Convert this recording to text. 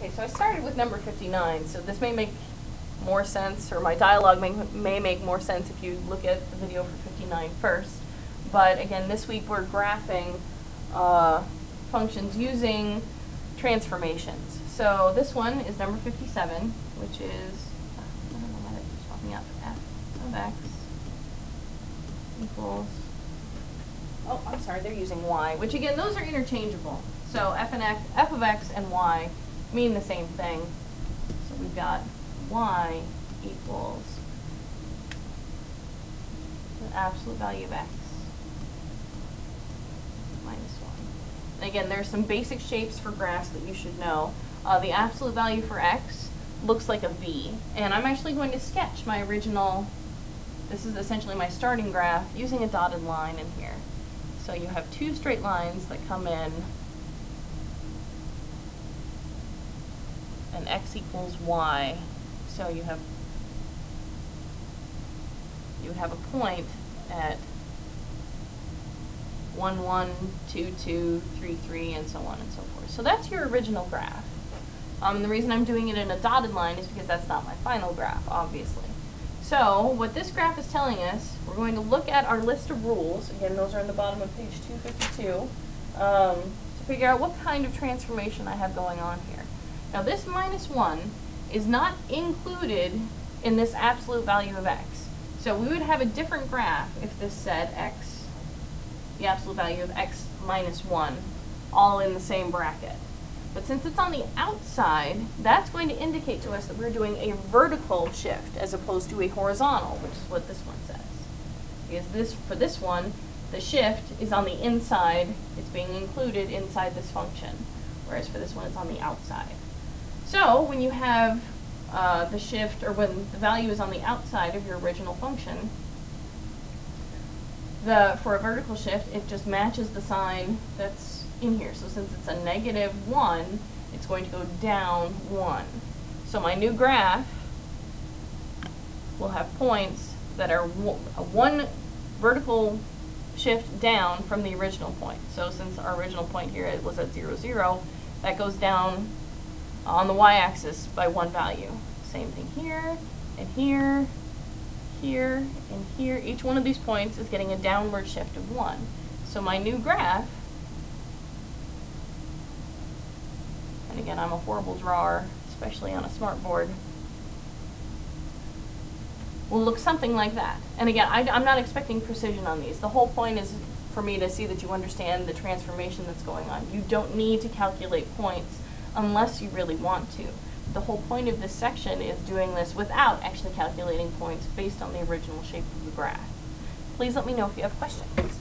Okay, so I started with number 59, so this may make more sense, or my dialogue may make more sense if you look at the video for 59 first. But again, this week we're graphing functions using transformations. So this one is number 57, which is, I don't know why that keeps popping up, f of x equals, oh, I'm sorry, they're using y, which again, those are interchangeable. So f of x and y mean the same thing. So we've got y equals the absolute value of x minus 1. And again, there's some basic shapes for graphs that you should know. The absolute value for x looks like a V, and I'm actually going to sketch my original, this is essentially my starting graph, using a dotted line in here. So you have two straight lines that come in, and x equals y. So you have a point at 1, 1, 2, 2, 3, 3, and so on and so forth. So that's your original graph. And the reason I'm doing it in a dotted line is because that's not my final graph, obviously. So what this graph is telling us, we're going to look at our list of rules. Again, those are in the bottom of page 252, to figure out what kind of transformation I have going on here. Now this minus 1 is not included in this absolute value of x. So we would have a different graph if this said x, the absolute value of x minus 1, all in the same bracket. But since it's on the outside, that's going to indicate to us that we're doing a vertical shift as opposed to a horizontal, which is what this one says. Because for this one, the shift is on the inside, it's being included inside this function, whereas for this one it's on the outside. So when you have the shift, or when the value is on the outside of your original function, for a vertical shift, it just matches the sign that's in here. So since it's a -1, it's going to go down 1. So my new graph will have points that are one vertical shift down from the original point. So since our original point here was at 0, 0, that goes down on the y-axis by 1 value. Same thing here, and here, here, and here. Each one of these points is getting a downward shift of 1. So my new graph, and again, I'm a horrible drawer, especially on a smart board, will look something like that. And again, I'm not expecting precision on these. The whole point is for me to see that you understand the transformation that's going on. You don't need to calculate points unless you really want to. The whole point of this section is doing this without actually calculating points based on the original shape of the graph. Please let me know if you have questions.